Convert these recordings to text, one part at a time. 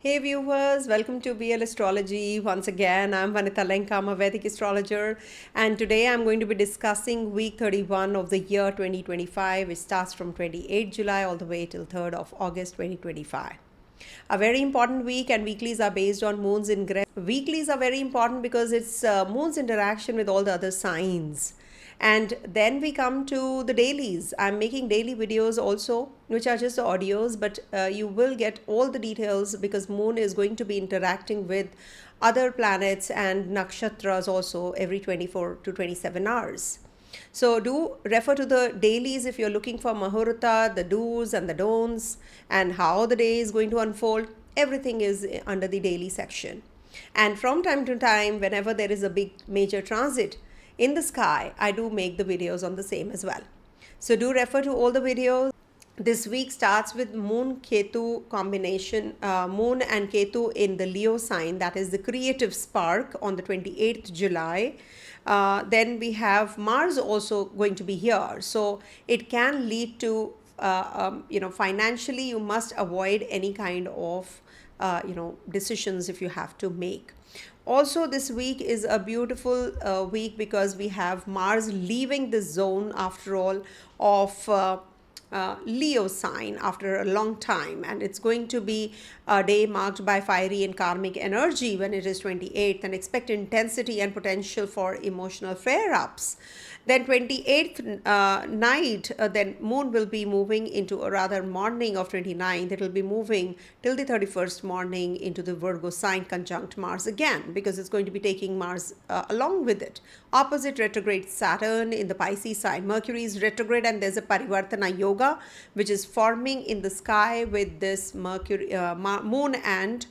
Hey viewers, welcome to BL Astrology. Once again, I'm Vanita Lenka, I'm a Vedic astrologer, and today I'm going to be discussing week 31 of the year 2025, which starts from 28 July all the way till 3rd of August 2025. A very important week, and weeklies are based on moon's ingress. Weeklies are very important because it's moon's interaction with all the other signs. And then we come to the dailies. I'm making daily videos also, which are just audios, but you will get all the details because moon is going to be interacting with other planets and nakshatras also every 24 to 27 hours. So do refer to the dailies if you're looking for Mahurata, the do's and the don'ts, and how the day is going to unfold. Everything is under the daily section. And from time to time, whenever there is a big major transit in the sky, I do make the videos on the same as well. So do refer to all the videos. This week starts with Moon Ketu combination, Moon and Ketu in the Leo sign, that is the creative spark on the 28th July. Then we have Mars also going to be here. So it can lead to, financially, you must avoid any kind of, decisions if you have to make. Also, this week is a beautiful week because we have Mars leaving the zone after all of Leo sign after a long time, and it's going to be a day marked by fiery and karmic energy when it is 28th, and expect intensity and potential for emotional flare-ups. Then 28th night, then moon will be moving into, or rather morning of 29th, it will be moving till the 31st morning into the Virgo sign conjunct Mars again, because it's going to be taking Mars along with it. Opposite retrograde Saturn in the Pisces sign. Mercury is retrograde, and there's a parivartana yoga which is forming in the sky with this Mercury, moon and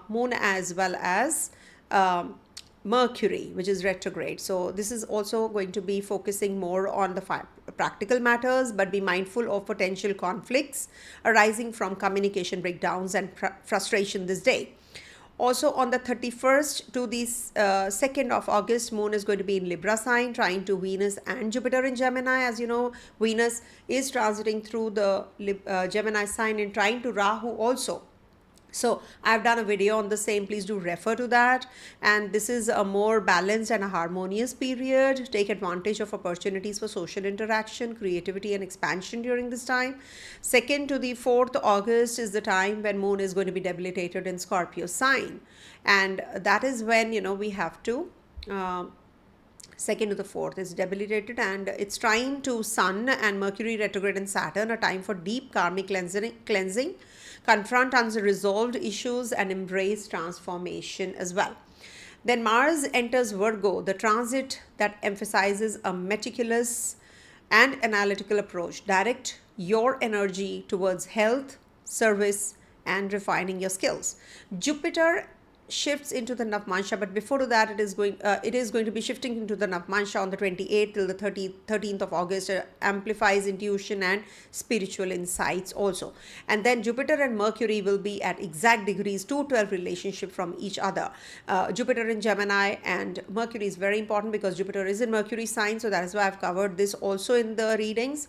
moon as well as Mercury, which is retrograde. So this is also going to be focusing more on the practical matters, but be mindful of potential conflicts arising from communication breakdowns and frustration this day. Also on the 31st to the 2nd of August, moon is going to be in Libra sign, trine to Venus and Jupiter in Gemini. As you know, Venus is transiting through the Gemini sign and trine to Rahu also. So I've done a video on the same. Please do refer to that. And this is a more balanced and a harmonious period. Take advantage of opportunities for social interaction, creativity and expansion during this time. 2nd to the 4th August is the time when moon is going to be debilitated in Scorpio sign. And that is when, we have to 2nd to the 4th is debilitated, and it's trine to Sun and Mercury retrograde in Saturn, a time for deep karmic cleansing, confront unresolved issues and embrace transformation as well. Then Mars enters Virgo, the transit that emphasizes a meticulous and analytical approach. Direct your energy towards health, service, and refining your skills. Jupiter shifts into the Navamsa, but before that it is going to be shifting into the Navamsa on the 28th till the 13th of August. Amplifies intuition and spiritual insights also. And then Jupiter and Mercury will be at exact degrees 212 relationship from each other. Jupiter in Gemini, and Mercury is very important because Jupiter is in Mercury sign, so that is why I've covered this also in the readings.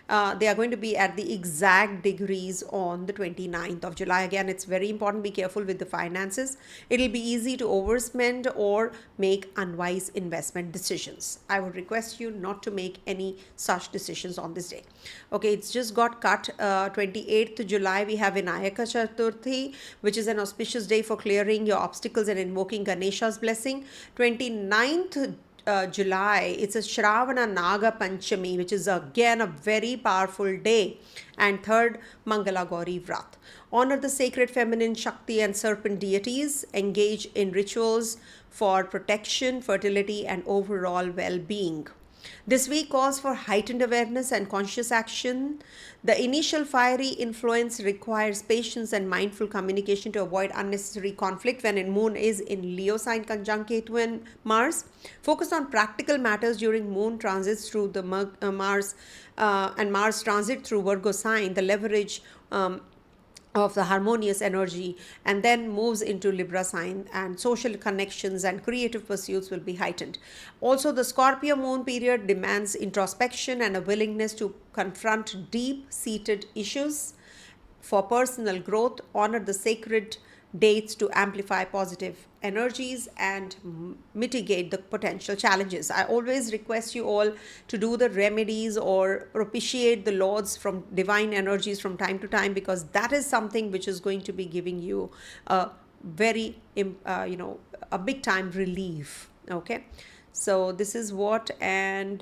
They are going to be at the exact degrees on the 29th of July. Again, it's very important. Be careful with the finances. It'll be easy to overspend or make unwise investment decisions. I would request you not to make any such decisions on this day. Okay, it's just got cut. 28th July, we have Vinayak Chaturthi, which is an auspicious day for clearing your obstacles and invoking Ganesha's blessing. 29th July, it's a Shravan Naga Panchami, which is again a very powerful day. And 3rd, Mangala Gauri Vrat. Honor the sacred feminine Shakti and serpent deities. Engage in rituals for protection, fertility, and overall well-being. This week calls for heightened awareness and conscious action. The initial fiery influence requires patience and mindful communication to avoid unnecessary conflict when moon is in Leo sign conjunct Ketu and Mars. Focus on practical matters during moon transits through the Mars and Mars transit through Virgo sign. The leverage of the harmonious energy, and then moves into Libra sign, and social connections and creative pursuits will be heightened. Also, the Scorpio moon period demands introspection and a willingness to confront deep-seated issues. for personal growth. Honor the sacred dates to amplify positive energies and mitigate the potential challenges. I always request you all to do the remedies or propitiate the lords from divine energies from time to time, because that is something which is going to be giving you a very a big time relief. Okay, so this is what, and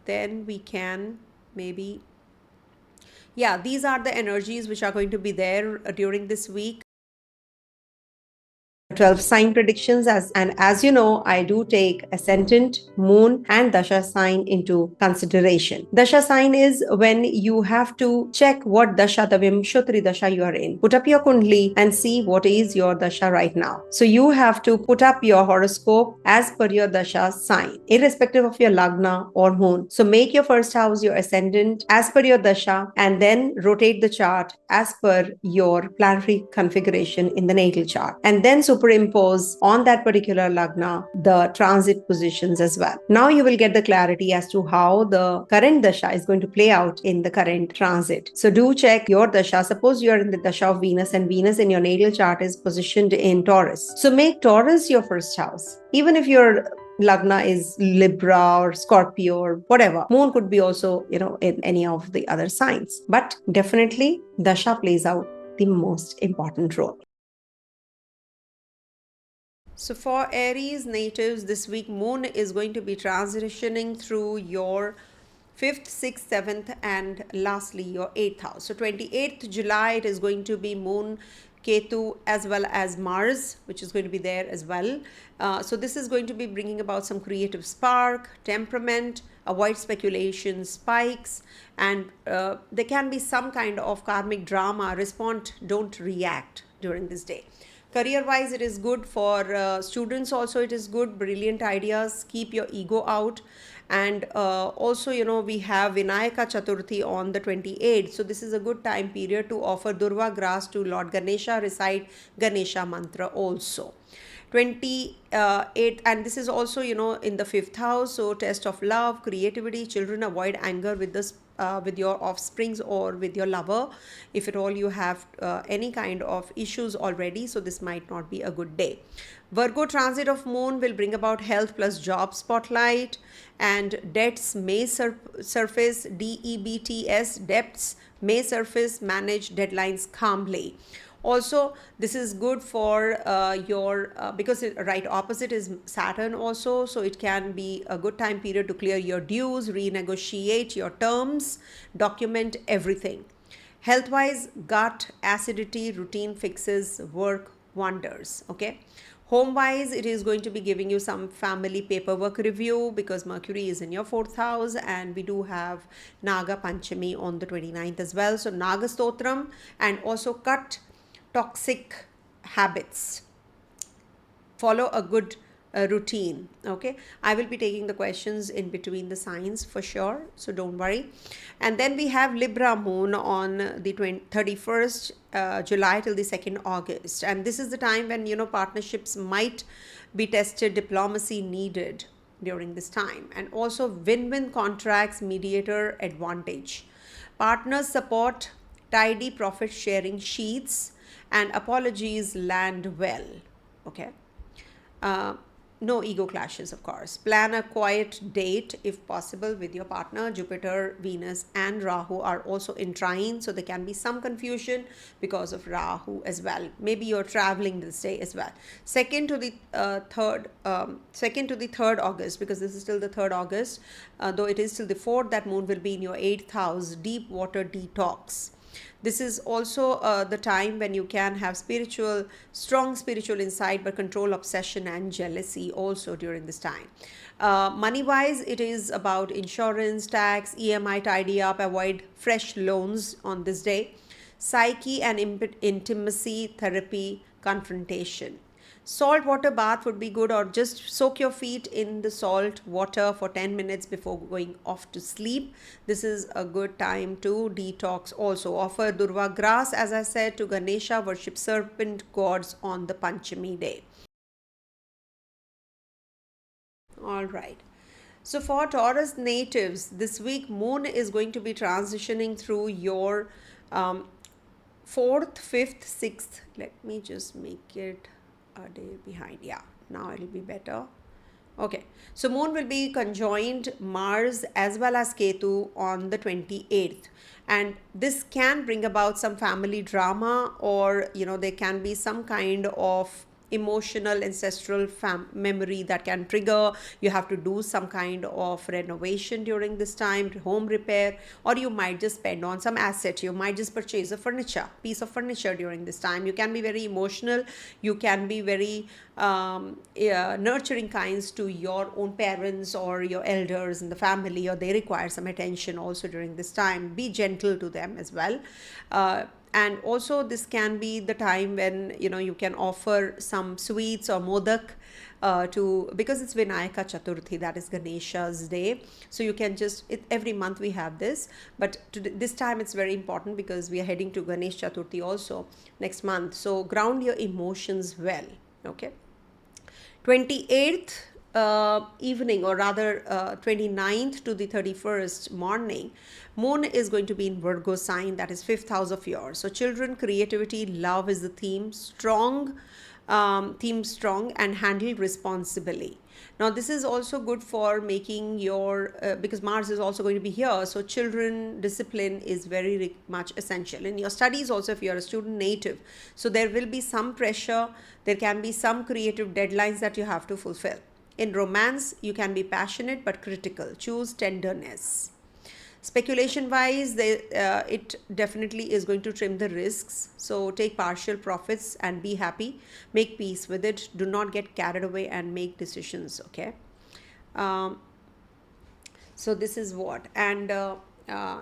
then we can maybe, yeah, these are the energies which are going to be there during this week. 12 sign predictions, as you know, I do take ascendant, moon and dasha sign into consideration. Dasha sign is when you have to check what dasha, the Vimshottari dasha you are in. Put up your kundli and see what is your dasha right now. So you have to put up your horoscope as per your dasha sign, irrespective of your lagna or moon. So make your first house your ascendant as per your dasha, and then rotate the chart as per your planetary configuration in the natal chart, and then superimpose on that particular lagna the transit positions as well. Now you will get the clarity as to how the current dasha is going to play out in the current transit. So do check your dasha. Suppose you are in the dasha of Venus, and Venus in your natal chart is positioned in Taurus. So make Taurus your first house. Even if your lagna is Libra or Scorpio or whatever, moon could be also, in any of the other signs. But definitely dasha plays out the most important role. So for Aries natives, this week moon is going to be transitioning through your 5th, 6th, 7th and lastly your 8th house. So 28th July it is going to be moon, Ketu as well as Mars, which is going to be there as well. So this is going to be bringing about some creative spark, temperament, avoid speculation spikes, and there can be some kind of karmic drama. Respond, don't react during this day. Career wise, it is good for students also. It is good, brilliant ideas, keep your ego out. And also, we have Vinayaka Chaturthi on the 28th. So this is a good time period to offer Durva grass to Lord Ganesha, recite Ganesha mantra also. 28th, and this is also in the 5th house, so test of love, creativity. Children, avoid anger with this with your offsprings or with your lover, if at all you have any kind of issues already. So this might not be a good day. Virgo transit of moon will bring about health plus job spotlight, and debts may surface. Debts may surface. Manage deadlines calmly. Also, this is good for your because right opposite is Saturn also, so it can be a good time period to clear your dues, renegotiate your terms, document everything. Health wise, gut, acidity, routine fixes work wonders. Okay. Home wise, it is going to be giving you some family paperwork review because Mercury is in your 4th house, and we do have Naga Panchami on the 29th as well. So Naga Stotram, and also cut toxic habits, follow a good routine. Okay, I will be taking the questions in between the signs for sure, so don't worry. And then we have Libra moon on the 31st July till the 2nd August, and this is the time when partnerships might be tested, diplomacy needed during this time, and also win-win contracts, mediator advantage. Partners support tidy profit sharing sheets, and apologies land well. Okay. No ego clashes, of course. Plan a quiet date if possible with your partner. Jupiter, Venus and Rahu are also in trine, so there can be some confusion because of Rahu as well. Maybe you're traveling this day as well. Second to the 3rd August, because this is still the 3rd August, though it is till the 4th, that moon will be in your 8th house. Deep water detox. This is also the time when you can have strong spiritual insight, but control obsession and jealousy also during this time. Money wise, it is about insurance, tax, EMI, tidy up, avoid fresh loans on this day. Psyche and intimacy, therapy, confrontation. Salt water bath would be good, or just soak your feet in the salt water for 10 minutes before going off to sleep. This is a good time to detox also. Offer Durva grass, as I said, to Ganesha. Worship serpent gods on the Panchami day. All right. So for Taurus natives, this week moon is going to be transitioning through your 4th, 5th, 6th. Let me just make it a day behind. Yeah, now it'll be better. Okay, so moon will be conjoined Mars as well as Ketu on the 28th, and this can bring about some family drama, or there can be some kind of emotional ancestral memory that can trigger. You have to do some kind of renovation during this time, home repair, or you might just spend on some asset. You might just purchase a piece of furniture during this time. You can be very emotional. You can be very nurturing kinds to your own parents or your elders in the family, or they require some attention also during this time. Be gentle to them as well. And also this can be the time when you can offer some sweets or modak because it's Vinayaka Chaturthi, that is Ganesha's day. So you can just, every month we have this, but this time it's very important because we are heading to Ganesh Chaturthi also next month. So ground your emotions well. Okay, 28th evening, or rather 29th to the 31st morning, moon is going to be in Virgo sign, that is 5th house of yours. So children, creativity, love is the theme, strong, and handle responsibly. Now this is also good for making your because Mars is also going to be here, so children discipline is very much essential in your studies also if you are a student native. So there will be some pressure, there can be some creative deadlines that you have to fulfill. In romance, you can be passionate but critical. Choose tenderness. Speculation wise, it definitely is going to trim the risks. So take partial profits and be happy. Make peace with it. Do not get carried away and make decisions. Okay. So this is what. And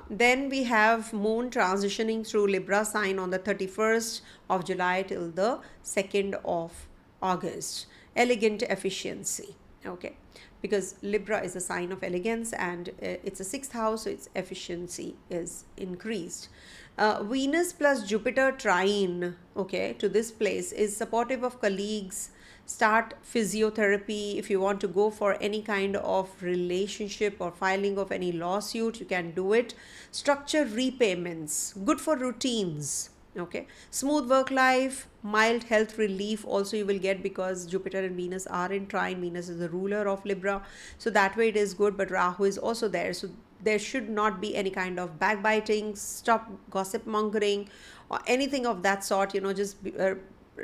then we have moon transitioning through Libra sign on the 31st of July till the 2nd of August. Elegant efficiency. Okay, because Libra is a sign of elegance, and it's a 6th house, so its efficiency is increased. Venus plus Jupiter trine, okay, to this place is supportive of colleagues. Start physiotherapy. If you want to go for any kind of relationship or filing of any lawsuit, you can do it. Structure repayments, good for routines. Okay, smooth work life, mild health relief also you will get because Jupiter and Venus are in trine. Venus is the ruler of Libra, so that way it is good, but Rahu is also there, so there should not be any kind of backbiting. Stop gossip mongering or anything of that sort, just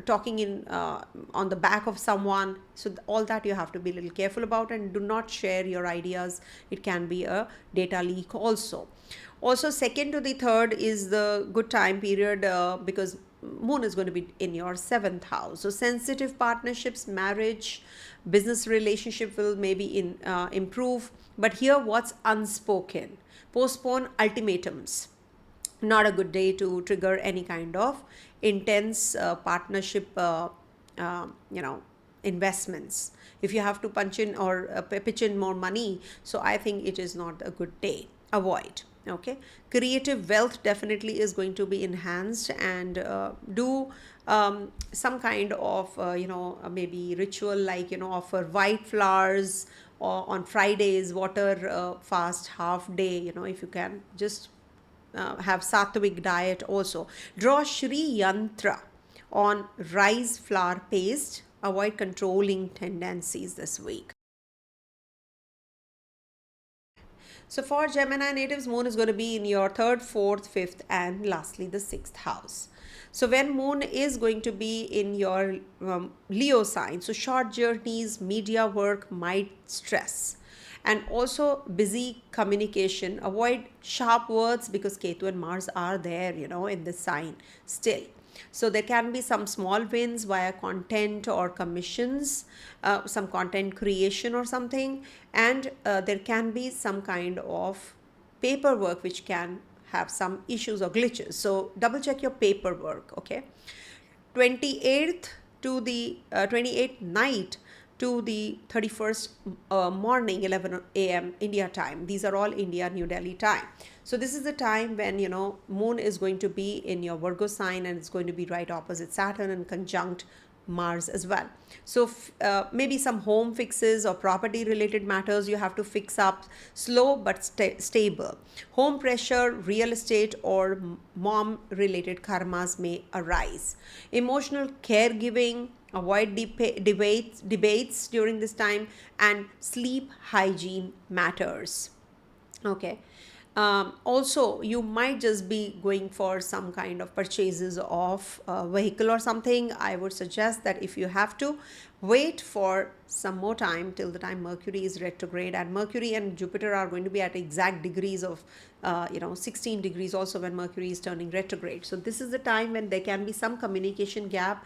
talking in on the back of someone. So all that you have to be a little careful about, and do not share your ideas. It can be a data leak also. 2nd to the 3rd is the good time period because moon is going to be in your 7th house. So sensitive partnerships, marriage, business relationship will maybe improve. But here what's unspoken? Postpone ultimatums. Not a good day to trigger any kind of intense partnership investments. If you have to punch in or pitch in more money, so I think it is not a good day. Avoid. Okay, creative wealth definitely is going to be enhanced, and do some kind of maybe ritual, like offer white flowers, or on Fridays water fast half day, if you can just have sattvic diet also. Draw Shri Yantra on rice flour paste. Avoid controlling tendencies this week. So for Gemini natives, moon is going to be in your 3rd, 4th, 5th, and lastly the 6th house. So when moon is going to be in your Leo sign, so short journeys, media work might stress. And also busy communication. Avoid sharp words because Ketu and Mars are there, in this sign still. So there can be some small wins via content or commissions, some content creation or something, and there can be some kind of paperwork which can have some issues or glitches. So double check your paperwork. Okay, 28th to the 28th night to the 31st morning, 11 a.m. India time. These are all India, New Delhi time. So this is the time when, moon is going to be in your Virgo sign, and it's going to be right opposite Saturn and conjunct Mars as well. So maybe some home fixes or property related matters you have to fix up, slow but stable. Home pressure, real estate or mom related karmas may arise. Emotional caregiving, avoid debates during this time, and sleep hygiene matters. Okay. Also, you might just be going for some kind of purchases of a vehicle or something. I would suggest that if you have to, wait for some more time till the time Mercury is retrograde, and Mercury and Jupiter are going to be at exact degrees of 16 degrees also when Mercury is turning retrograde. So this is the time when there can be some communication gap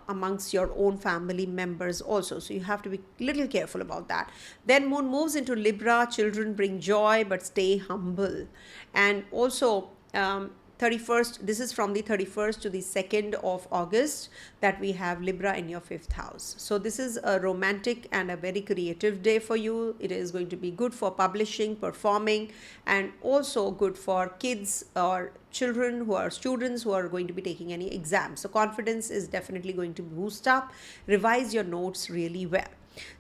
amongst your own family members also. So you have to be little careful about that. Then Moon moves into Libra. Children bring joy but stay humble. And also 31st, this is from the 31st to the 2nd of August that we have Libra in your 5th house. So this is a romantic and a very creative day for you. It is going to be good for publishing, performing, and also good for kids or children who are students who are going to be taking any exams. So confidence is definitely going to boost up. Revise your notes really well.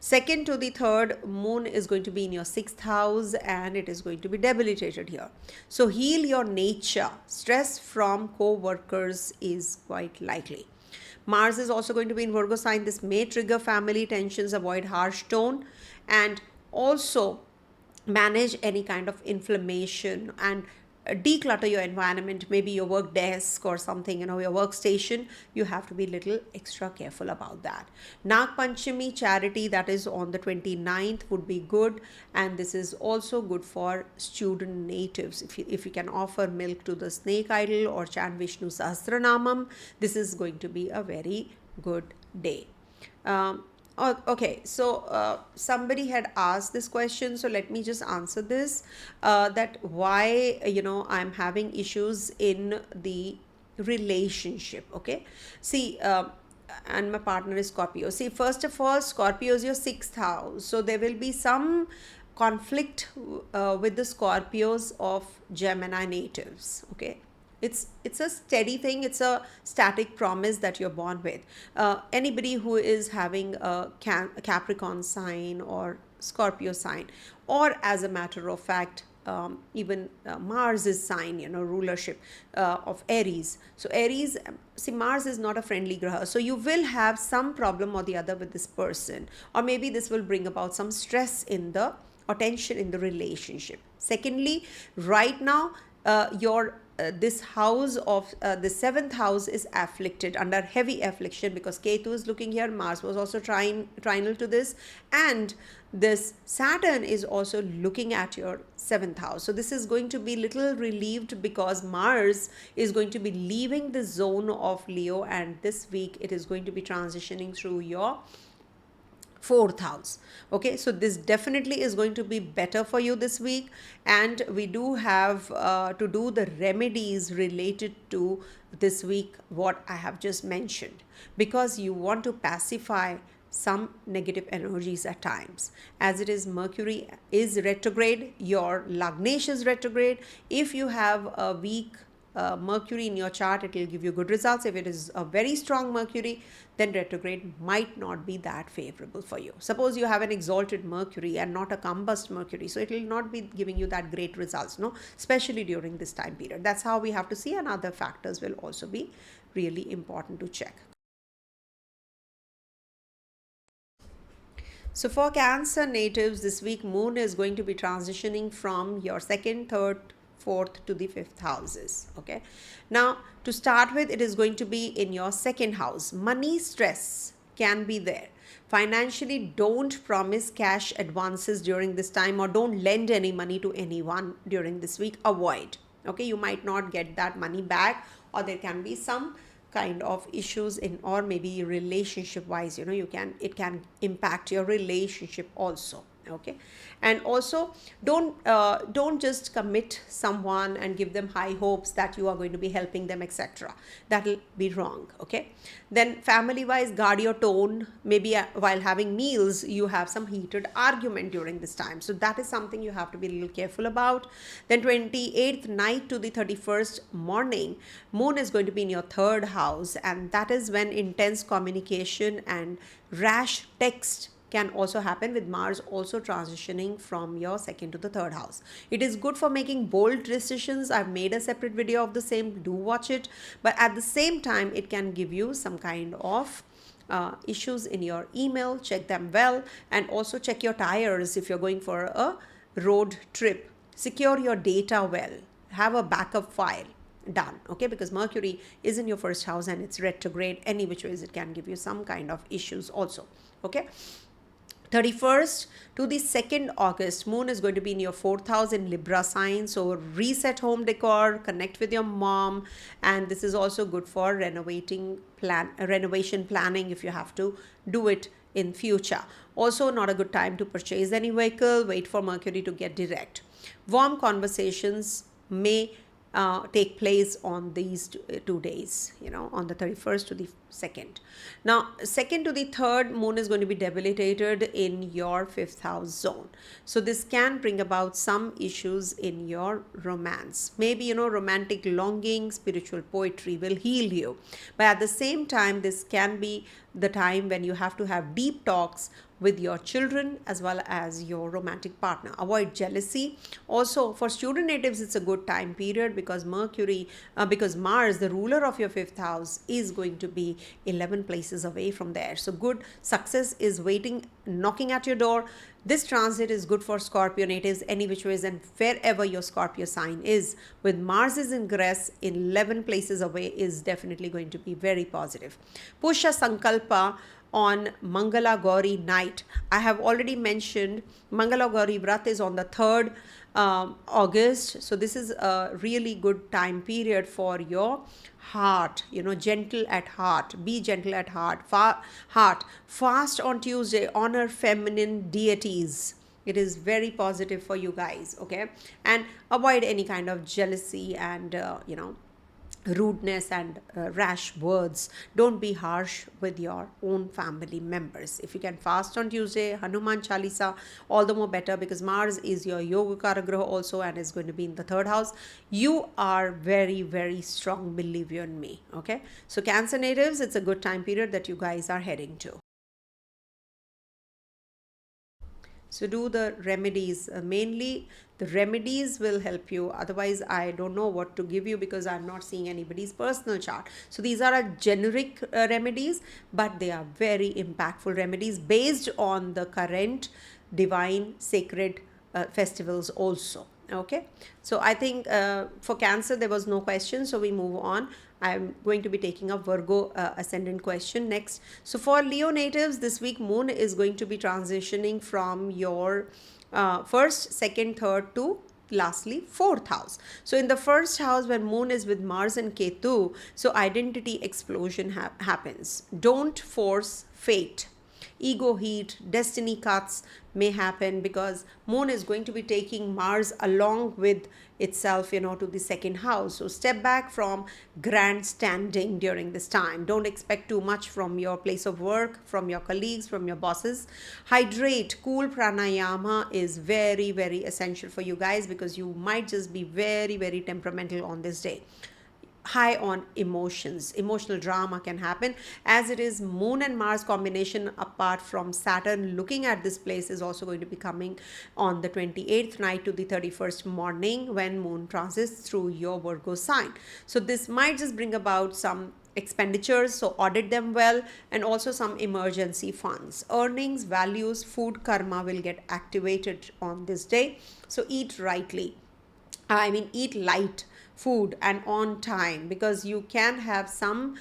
2nd to the 3rd, Moon is going to be in your 6th house and it is going to be debilitated here. So heal your nature. Stress from co-workers is quite likely. Mars is also going to be in Virgo sign. This may trigger family tensions. Avoid harsh tone and also manage any kind of inflammation and declutter your environment, maybe your work desk or something, your workstation. You have to be little extra careful about that. Nag Panchami charity, that is on the 29th, would be good, and this is also good for student natives. If you can offer milk to the snake idol or chant Vishnu Sahasranamam, this is going to be a very good day. Okay, so somebody had asked this question, so let me just answer this, that why I'm having issues in the relationship. Okay, see, and my partner is Scorpio. See, first of all, Scorpio is your 6th house, so there will be some conflict with the Scorpios of Gemini natives. Okay, it's a steady thing. It's a static promise that you're born with. Anybody who is having a Capricorn sign or Scorpio sign, or as a matter of fact even Mars's sign, rulership of Aries. So Aries, see, Mars is not a friendly graha. So you will have some problem or the other with this person, or maybe this will bring about some stress in the or tension in the relationship. Secondly, right now your this house of the 7th house is afflicted, under heavy affliction, because Ketu is looking here. Mars was also trinal to this, and this Saturn is also looking at your 7th house. So this is going to be little relieved because Mars is going to be leaving the zone of Leo, and this week it is going to be transitioning through your 4th house. Okay, so this definitely is going to be better for you this week, and we do have to do the remedies related to this week, what I have just mentioned, because you want to pacify some negative energies at times. As it is, Mercury is retrograde, your Lagnesh is retrograde. If you have a weak Mercury in your chart, it will give you good results. If it is a very strong Mercury, then retrograde might not be that favorable for you. Suppose you have an exalted Mercury and not a combust Mercury, so it will not be giving you that great results, especially during this time period. That's how we have to see, and other factors will also be really important to check. So for Cancer natives, this week Moon is going to be transitioning from your 2nd, 3rd, 4th to the 5th houses. Okay, now to start with, it is going to be in your 2nd house. Money stress can be there. Financially, don't promise cash advances during this time, or don't lend any money to anyone during this week. Avoid. Okay, you might not get that money back, or there can be some kind of issues in, or maybe relationship wise, it can impact your relationship also. Okay. And also don't just commit someone and give them high hopes that you are going to be helping them, etc. That'll be wrong. Okay. Then family wise, guard your tone. Maybe while having meals you have some heated argument during this time, so that is something you have to be a little careful about. Then 28th night to the 31st morning, moon is going to be in your third house, and that is when intense communication and rash text can also happen, with Mars also transitioning from your second to the third house. It is good for making bold decisions. I've made a separate video of the same, do watch it. But at the same time, it can give you some kind of issues in your email. Check them well, and also check your tires if you're going for a road trip. Secure your data well. Have a backup file done. Okay, because Mercury is in your first house and it's retrograde. Any which ways, it can give you some kind of issues also. Okay. 31st to the 2nd August, moon is going to be in your 4th house in Libra sign. So reset home decor, connect with your mom, and this is also good for renovation planning if you have to do it in future. Also not a good time to purchase any vehicle. Wait for Mercury to get direct. Warm conversations may take place on these 2 days, on the 31st to the 2nd. Now, 2nd to the 3rd, moon is going to be debilitated in your 5th house zone. So this can bring about some issues in your romance. Maybe, romantic longing, spiritual poetry will heal you. But at the same time, this can be the time when you have to have deep talks with your children as well as your romantic partner. Avoid jealousy. Also, for student natives, it's a good time period because Mars, the ruler of your 5th house, is going to be 11 places away from there. So good success is waiting, knocking at your door. This transit is good for Scorpio natives any which ways, and wherever your Scorpio sign is, with Mars's ingress in 11 places away, is definitely going to be very positive. Pusha Sankalpa on Mangala Gauri night. I have already mentioned Mangala Gauri Vrat is on the 3rd August. So this is a really good time period for your heart, gentle at heart. Be gentle at heart. Fast on Tuesday. Honor feminine deities. It is very positive for you guys. Okay. And avoid any kind of jealousy and, rudeness and rash words. Don't be harsh with your own family members. If you can fast on Tuesday, Hanuman Chalisa, all the more better, because Mars is your yoga karagraha also and is going to be in the 3rd house. You are very, very strong, believe you and me. Okay, so Cancer natives, it's a good time period that you guys are heading to. So do the remedies. Mainly the remedies will help you. Otherwise, I don't know what to give you because I'm not seeing anybody's personal chart. So these are a generic remedies, but they are very impactful remedies based on the current divine sacred festivals also. Okay. So I think for Cancer, there was no question. So we move on. I'm going to be taking a Virgo ascendant question next. So for Leo natives, this week moon is going to be transitioning from your 1st, 2nd, 3rd to lastly 4th house. So in the 1st house, when moon is with Mars and Ketu, so identity explosion happens. Don't force fate. Ego heat, destiny cuts may happen because moon is going to be taking Mars along with itself, to the 2nd house. So step back from grandstanding during this time. Don't expect too much from your place of work, from your colleagues, from your bosses. Hydrate. Cool pranayama is very, very essential for you guys because you might just be very, very temperamental on this day. High on emotions. Emotional drama can happen as it is moon and Mars combination. Apart from Saturn looking at this place, is also going to be coming on the 28th night to the 31st morning when moon transits through your Virgo sign. So this might just bring about some expenditures, so audit them well, and also some emergency funds. Earnings, values, food karma will get activated on this day. So eat rightly. Eat light food and on time, because you can have some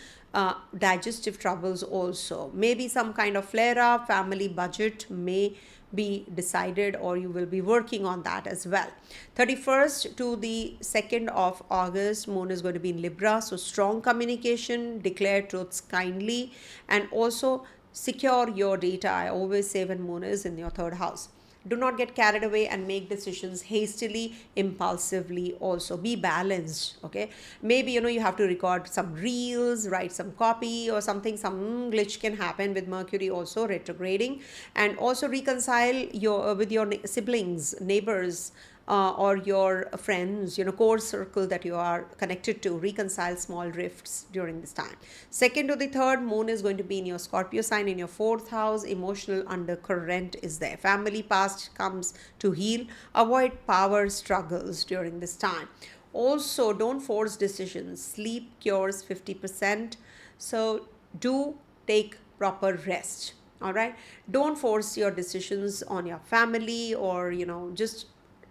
digestive troubles also. Maybe some kind of flare up. Family budget may be decided, or you will be working on that as well. 31st to the 2nd of August, moon is going to be in Libra. So strong communication, declare truths kindly, and also secure your data. I always say when moon is in your 3rd house. Do not get carried away and make decisions hastily, impulsively. Also be balanced. Okay, maybe you have to record some reels, write some copy or something. Some glitch can happen with Mercury also retrograding. And also reconcile your with your siblings, neighbors, or your friends, core circle that you are connected to. Reconcile small rifts during this time. Second to the third, moon is going to be in your Scorpio sign in your fourth house. Emotional undercurrent is there. Family past comes to heal. Avoid power struggles during this time. Also, don't force decisions. Sleep cures 50%. So do take proper rest. All right. Don't force your decisions on your family, or just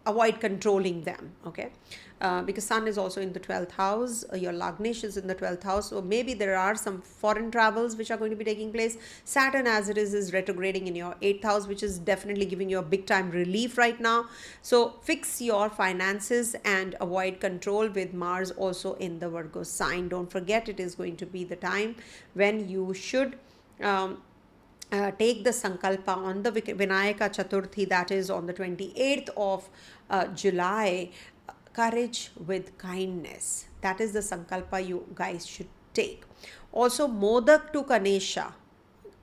avoid controlling them. Okay, because sun is also in the 12th house, your Lagnesh is in the 12th house, so maybe there are some foreign travels which are going to be taking place. Saturn, as it is retrograding in your 8th house, which is definitely giving you a big time relief right now. So fix your finances and avoid control, with Mars also in the Virgo sign. Don't forget, it is going to be the time when you should take the sankalpa on the Vinayaka Chaturthi, that is on the 28th of July. Courage with kindness, that is the sankalpa you guys should take. Also, modak to Ganesha,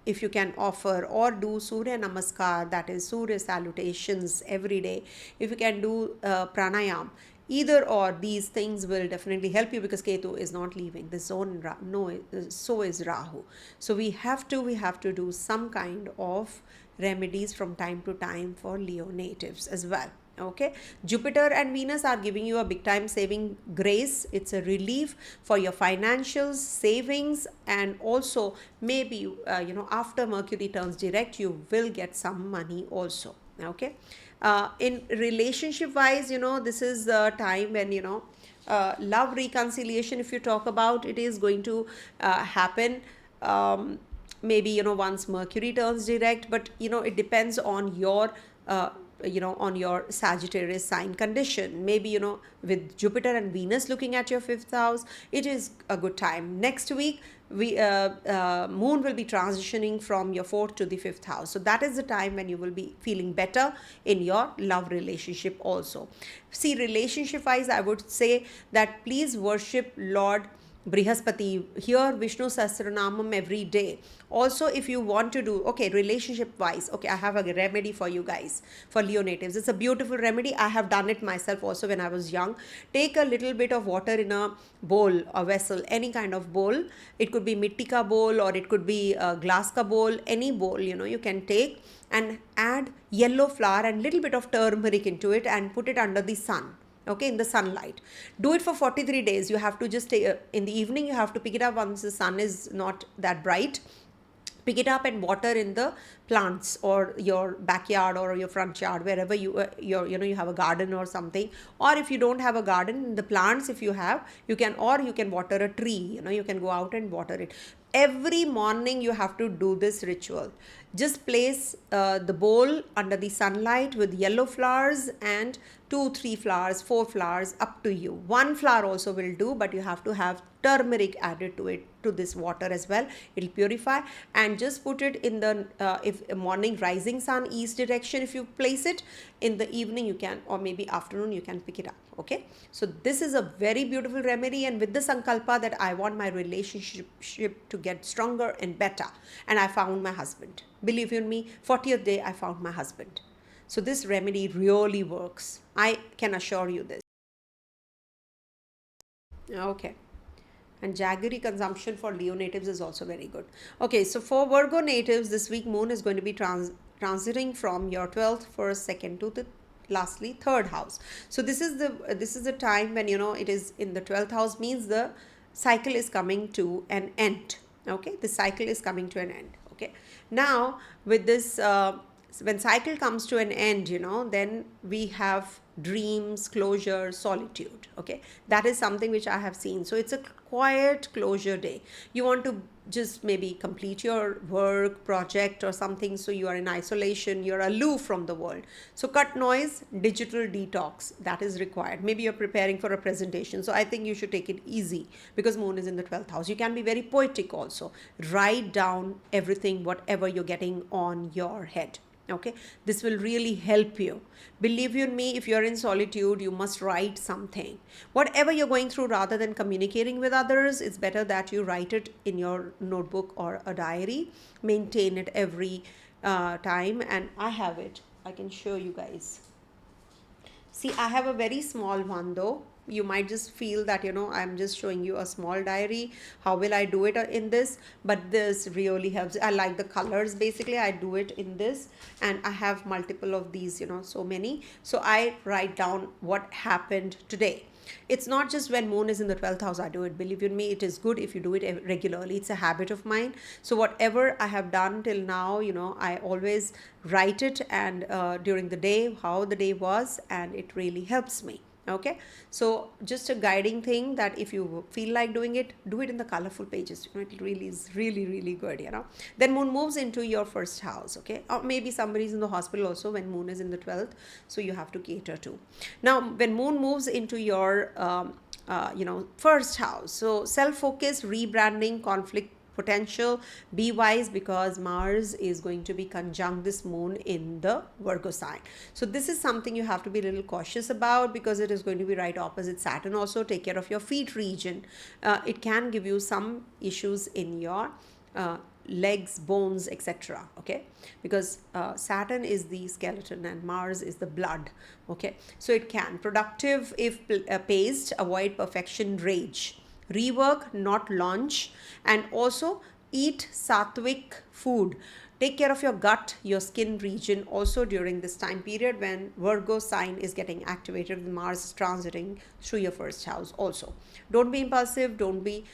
if you can offer, or do Surya Namaskar, that is Surya salutations every day. If you can do pranayam, either or these things will definitely help you, because Ketu is not leaving the zone. No, so is Rahu. So we have to do some kind of remedies from time to time for Leo natives as well. Okay, Jupiter and Venus are giving you a big time saving grace. It's a relief for your financials, savings, and also maybe after Mercury turns direct, you will get some money also. Okay, in relationship wise, this is the time when love reconciliation, if you talk about, it is going to happen. Maybe once Mercury turns direct, but it depends on your on your Sagittarius sign condition. Maybe with Jupiter and Venus looking at your 5th house, it is a good time. Next week, moon will be transitioning from your 4th to the 5th house, so that is the time when you will be feeling better in your love relationship also. See, relationship wise, I would say that please worship Lord Brihaspati, hear Vishnu Sahasranamam every day. Also, if you want to do, okay, relationship wise, okay, I have a remedy for you guys, for Leo natives. It's a beautiful remedy. I have done it myself also when I was young. Take a little bit of water in a bowl, a vessel, any kind of bowl. It could be mitti ka bowl, or it could be a glass ka bowl, any bowl, you can take, and add yellow flour and little bit of turmeric into it and put it under the sun. Okay, in the sunlight. Do it for 43 days. You have to just take, in the evening, you have to pick it up once the sun is not that bright. Pick it up and water in the plants, or your backyard or your front yard, wherever you you have a garden or something. Or if you don't have a garden, the plants, if you have, you can water a tree. You can go out and water it. Every morning you have to do this ritual. Just place the bowl under the sunlight with yellow flowers, and 2, 3 flowers, 4 flowers, up to you. 1 flower also will do, but you have to have turmeric added to it, to this water as well. It'll purify. And just put it in the if morning rising sun east direction, if you place it, in the evening you can, or maybe afternoon, you can pick it up. Okay, so this is a very beautiful remedy, and with the sankalpa that I want my relationship to get stronger and better, and I found my husband. Believe you me, 40th day I found my husband. So this remedy really works. I can assure you this. Okay. And jaggery consumption for Leo natives is also very good. Okay, so for Virgo natives, this week moon is going to be transiting from your 12th, 1st, 2nd to the lastly 3rd house. So this is the time when it is in the 12th house, means the cycle is coming to an end. Okay, the cycle is coming to an end. Okay, now with this when cycle comes to an end, then we have dreams, closure, solitude. Okay, that is something which I have seen. So it's a quiet closure day. You want to just maybe complete your work project or something, so you are in isolation, you're aloof from the world. So cut noise, digital detox, that is required. Maybe you're preparing for a presentation, so I think you should take it easy, because moon is in the 12th house. You can be very poetic also. Write down everything, whatever you're getting on your head. Okay, this will really help you. Believe you in me, if you're in solitude, you must write something. Whatever you're going through, rather than communicating with others, it's better that you write it in your notebook or a diary. Maintain it every time. And I have it, I can show you guys. See, I have a very small one though. You might just feel that, I'm just showing you a small diary. How will I do it in this? But this really helps. I like the colors. Basically, I do it in this, and I have multiple of these, so many. So I write down what happened today. It's not just when moon is in the 12th house I do it. Believe you me, it is good if you do it regularly. It's a habit of mine. So whatever I have done till now, I always write it, and during the day, how the day was, and it really helps me. Okay, so just a guiding thing, that if you feel like doing it, do it in the colorful pages. It really is really good. Then moon moves into your first house. Okay, or maybe somebody's in the hospital also when moon is in the 12th, so you have to cater to. Now when moon moves into your first house, so self-focus, rebranding, conflict potential. Be wise, because Mars is going to be conjunct this moon in the Virgo sign. So this is something you have to be a little cautious about, because it is going to be right opposite Saturn also. Take care of your feet region. It can give you some issues in your legs, bones, etc. Okay, because Saturn is the skeleton and Mars is the blood. Okay, so it can. Productive if paced. Avoid perfection rage. Rework, not launch. And also eat sattvic food. Take care of your gut, your skin region also during this time period when Virgo sign is getting activated with Mars transiting through your first house also. Don't be impulsive, don't be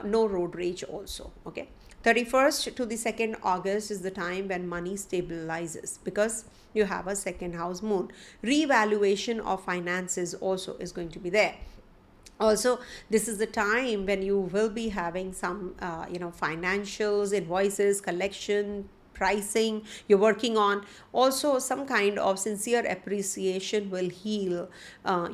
no road rage also. Okay, 31st to the 2nd August is the time when money stabilizes, because you have a second house moon. Revaluation of finances also is going to be there. Also, this is the time when you will be having some financials, invoices, collection, pricing you're working on. Also, some kind of sincere appreciation will heal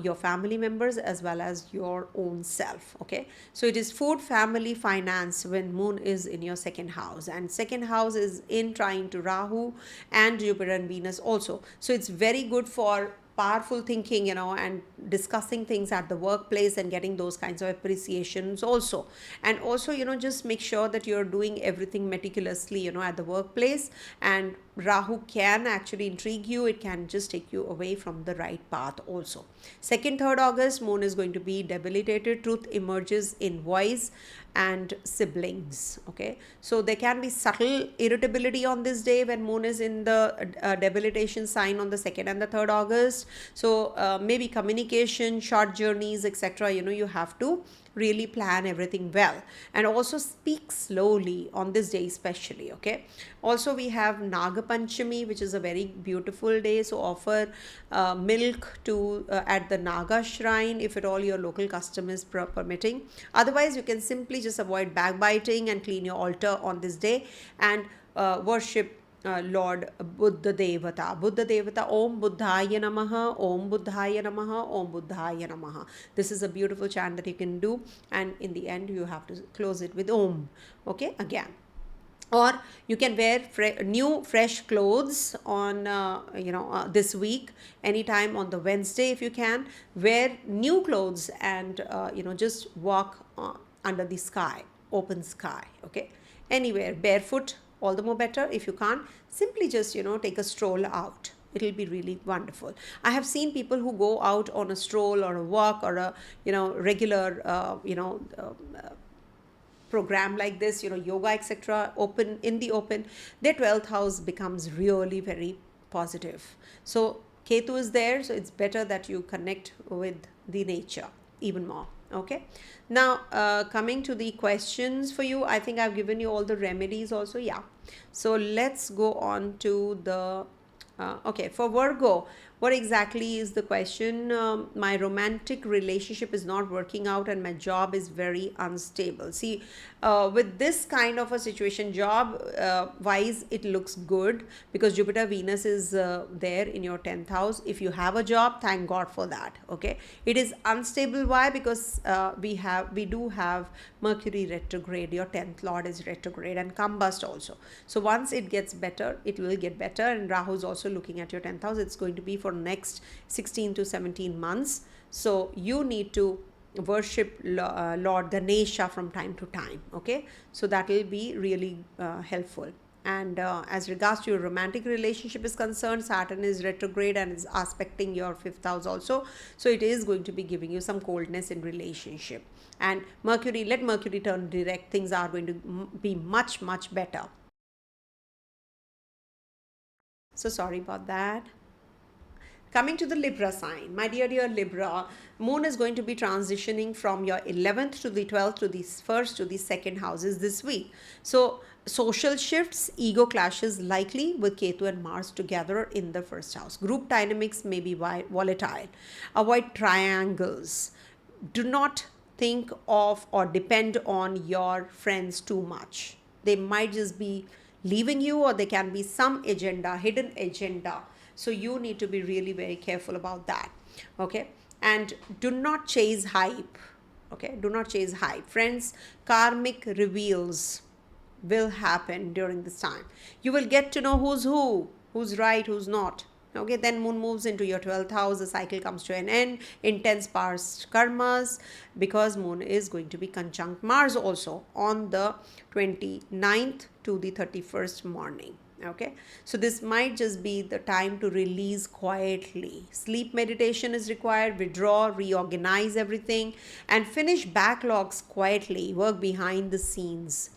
your family members as well as your own self. Okay, so it is food, family, finance when moon is in your second house, and second house is in trine to Rahu and Jupiter and Venus also. So it's very good for powerful thinking, and discussing things at the workplace and getting those kinds of appreciations also. And also, just make sure that you're doing everything meticulously, at the workplace. And Rahu can actually intrigue you. It can just take you away from the right path also. 2nd, 3rd August, moon is going to be debilitated. Truth emerges in voice and siblings. Okay, so there can be subtle irritability on this day when moon is in the debilitation sign on the 2nd and the 3rd August. So maybe communication, short journeys, etc. You have to really plan everything well, and also speak slowly on this day especially. Okay, also we have Naga Panchami, which is a very beautiful day, so offer milk to at the Naga shrine if at all your local custom is permitting. Otherwise, you can simply just avoid backbiting and clean your altar on this day, and worship Lord Buddha Devata. Buddha Devata, Om Buddhaya Namaha, Om Buddhaya Namaha, Om Buddhaya Namaha. This is a beautiful chant that you can do, and in the end you have to close it with Om. Okay, again. Or you can wear new fresh clothes on this week, anytime on the Wednesday. If you can wear new clothes and just walk under the sky, open sky. Okay, anywhere barefoot, all the more better. If you can't, simply just take a stroll out. It'll be really wonderful. I have seen people who go out on a stroll or a walk or a regular program like this, yoga, etc., open in the open, their 12th house becomes really very positive. So Ketu is there, so it's better that you connect with the nature even more. Okay, now coming to the questions for you, I think I've given you all the remedies also. Yeah, so let's go on to the okay, for Virgo, What exactly is the question? My romantic relationship is not working out and my job is very unstable. See, with this kind of a situation, job wise, it looks good because Jupiter Venus is there in your 10th house. If you have a job, thank God for that. Okay, it is unstable. Why? Because we do have Mercury retrograde. Your 10th lord is retrograde and combust also. So once it gets better, it will get better. And Rahu is also looking at your 10th house. It's going to be for next 16 to 17 months. So you need to worship Lord Ganesha from time to time. Okay, so that will be really helpful. And as regards to your romantic relationship is concerned, Saturn is retrograde and is aspecting your 5th house also. So it is going to be giving you some coldness in relationship. And Mercury, let Mercury turn direct, things are going to be much, much better. So sorry about that. Coming to the Libra sign, my dear Libra, Moon is going to be transitioning from your 11th to the 12th to the 1st to the 2nd houses this week. So social shifts, ego clashes likely with Ketu and Mars together in the 1st house. Group dynamics may be volatile. Avoid triangles. Do not think of or depend on your friends too much. They might just be leaving you, or there can be some agenda, hidden agenda. So you need to be really very careful about that. Okay, and do not chase hype. Okay, do not chase hype, friends. Karmic reveals will happen during this time. You will get to know who's right, who's not. Okay, then Moon moves into your 12th house. The cycle comes to an end. Intense past karmas, because Moon is going to be conjunct Mars also on the 29th to the 31st morning. Okay, so this might just be the time to release quietly. Sleep meditation is required. Withdraw, reorganize everything, and finish backlogs quietly. Work behind the scenes.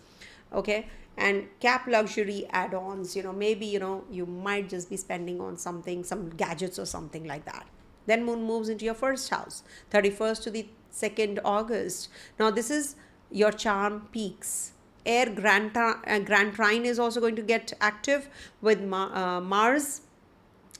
Okay, and cap luxury add-ons. Maybe you might just be spending on something, some gadgets or something like that. Then Moon moves into your 1st house, 31st to the 2nd August. Now this is your charm peaks. Air grand trine is also going to get active with Mars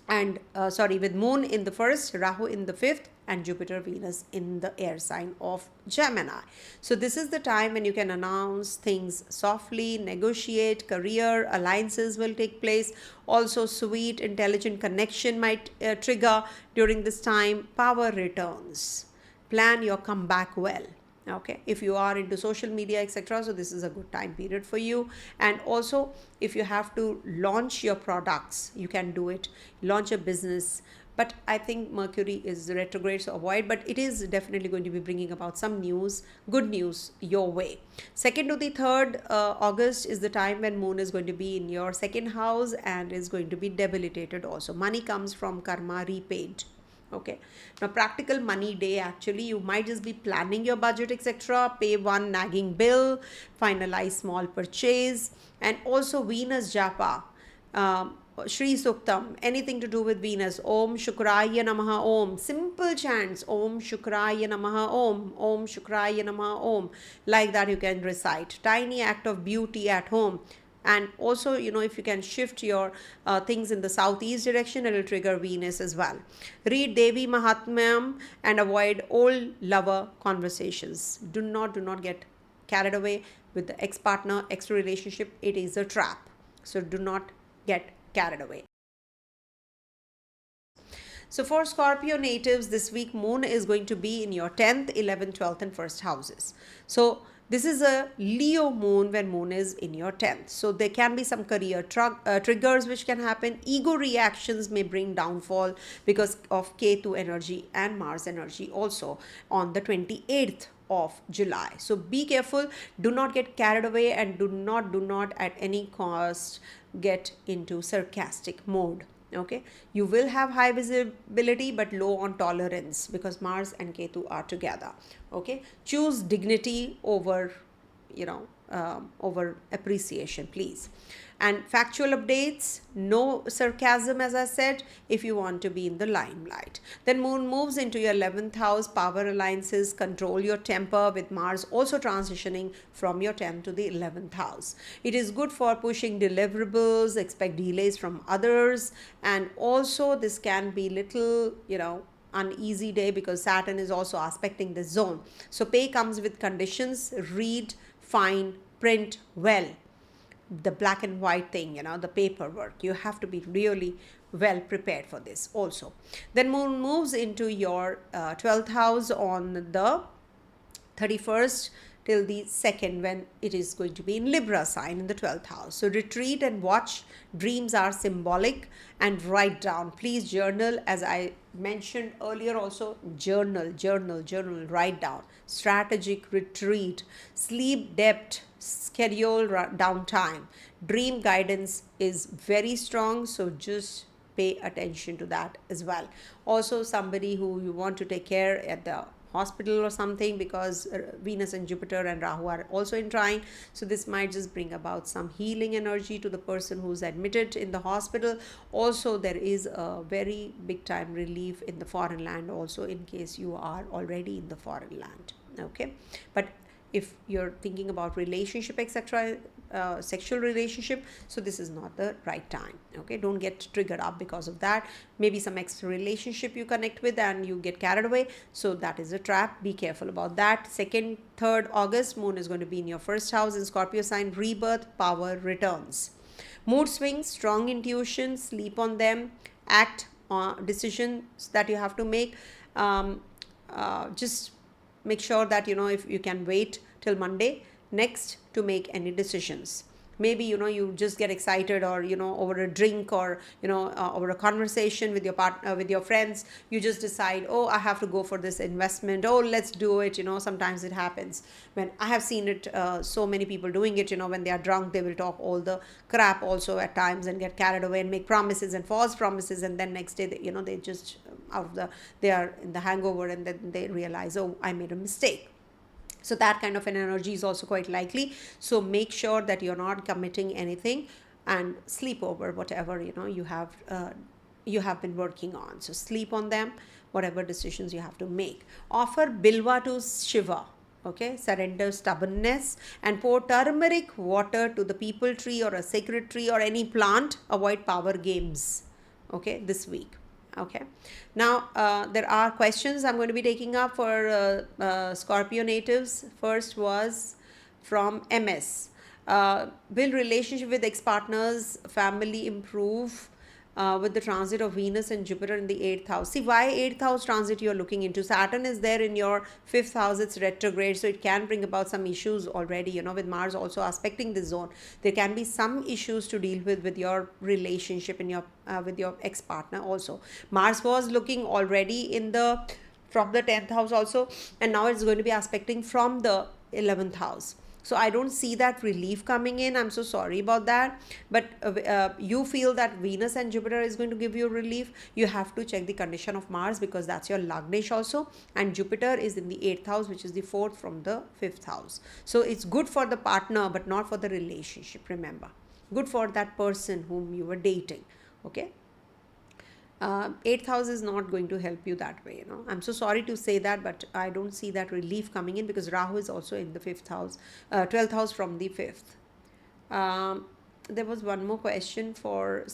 and with Moon in the 1st, Rahu in the 5th, and Jupiter Venus in the air sign of Gemini. So this is the time when you can announce things softly, negotiate, career alliances will take place. Also sweet intelligent connection might trigger during this time. Power returns. Plan your comeback well. Okay, if you are into social media, etc., so this is a good time period for you. And also if you have to launch your products, you can do it, launch a business. But I think Mercury is retrograde, so avoid, but it is definitely going to be bringing about some news, good news your way. 2nd to the 3rd August is the time when Moon is going to be in your 2nd house and is going to be debilitated also. Money comes from karma repaid. Okay, now practical money day, actually you might just be planning your budget, etc., pay one nagging bill, finalize small purchase. And also Venus japa, Shri Suktam, anything to do with Venus. Om Shukraya Namaha Om. Simple chants. Om Shukraya Namaha Om. Om Shukraya Namaha Om. Like that you can recite. Tiny act of beauty at home. And also, if you can shift your things in the southeast direction, it will trigger Venus as well. Read Devi Mahatmyam and avoid old lover conversations. Do not get carried away with the ex-partner, ex-relationship. It is a trap. So do not get carried away. So for Scorpio natives, this week Moon is going to be in your 10th, 11th, 12th and 1st houses. So this is a Leo moon when Moon is in your 10th. So there can be some career triggers which can happen. Ego reactions may bring downfall because of Ketu energy and Mars energy also on the 28th of July. So be careful. Do not get carried away and do not at any cost get into sarcastic mode. Okay, you will have high visibility but low on tolerance because Mars and Ketu are together. Okay, choose dignity over over appreciation, please. And factual updates, no sarcasm, as I said, if you want to be in the limelight. Then moon moves into your 11th house, power alliances, control your temper, with Mars also transitioning from your 10th to the 11th house. It is good for pushing deliverables, expect delays from others, and also this can be little, uneasy day because Saturn is also aspecting the zone. So pay comes with conditions, read, find, print well. The black and white thing, the paperwork, you have to be really well prepared for this also. Then moon moves into your 12th house on the 31st till the 2nd, when it is going to be in Libra sign in the 12th house. So retreat and watch. Dreams are symbolic, and write down. Please journal, as I mentioned earlier also. Journal, write down. Strategic retreat, sleep depth, schedule downtime. Dream guidance is very strong, so just pay attention to that as well. Also, somebody who you want to take care at the hospital or something, because Venus and Jupiter and Rahu are also in trine, so this might just bring about some healing energy to the person who's admitted in the hospital. Also, there is a very big time relief in the foreign land also, in case you are already in the foreign land. Okay, but if you're thinking about relationship, etc., sexual relationship, so this is not the right time. Okay, don't get triggered up because of that. Maybe some extra relationship you connect with and you get carried away, so that is a trap. Be careful about that. 2nd, 3rd August, moon is going to be in your 1st house in Scorpio sign. Rebirth, power returns. Mood swings, strong intuition, sleep on them, act on decisions that you have to make. Just make sure that if you can wait till Monday next to make any decisions. Maybe you just get excited, or over a drink, or over a conversation with your partner, with your friends, you just decide, oh, I have to go for this investment, oh, let's do it. Sometimes it happens. When I have seen it, so many people doing it, when they are drunk, they will talk all the crap also at times and get carried away and make promises and false promises, and then next day they just they are in the hangover, and then they realize, oh, I made a mistake. So that kind of an energy is also quite likely. So make sure that you're not committing anything, and sleep over whatever you have been working on. So sleep on them, whatever decisions you have to make. Offer bilwa to Shiva. Okay, surrender stubbornness, and pour turmeric water to the people tree or a sacred tree or any plant. Avoid power games. Okay, this week. Okay, now there are questions I'm going to be taking up for Scorpio natives. First was from MS. Will relationship with ex-partners, family improve with the transit of Venus and Jupiter in the 8th house? See, why 8th house transit you're looking into? Saturn is there in your 5th house, it's retrograde, so it can bring about some issues already, with Mars also aspecting this zone. There can be some issues to deal with your relationship in your with your ex-partner also. Mars was looking already from the 10th house also, and now it's going to be aspecting from the 11th house. So I don't see that relief coming in. I'm so sorry about that. But you feel that Venus and Jupiter is going to give you relief. You have to check the condition of Mars, because that's your Lagnesh also. And Jupiter is in the 8th house, which is the 4th from the 5th house. So it's good for the partner, but not for the relationship, remember. Good for that person whom you were dating. Okay. 8th house is not going to help you that way. I'm so sorry to say that, but I don't see that relief coming in, because Rahu is also in the 5th house, 12th house from the 5th. There was one more question for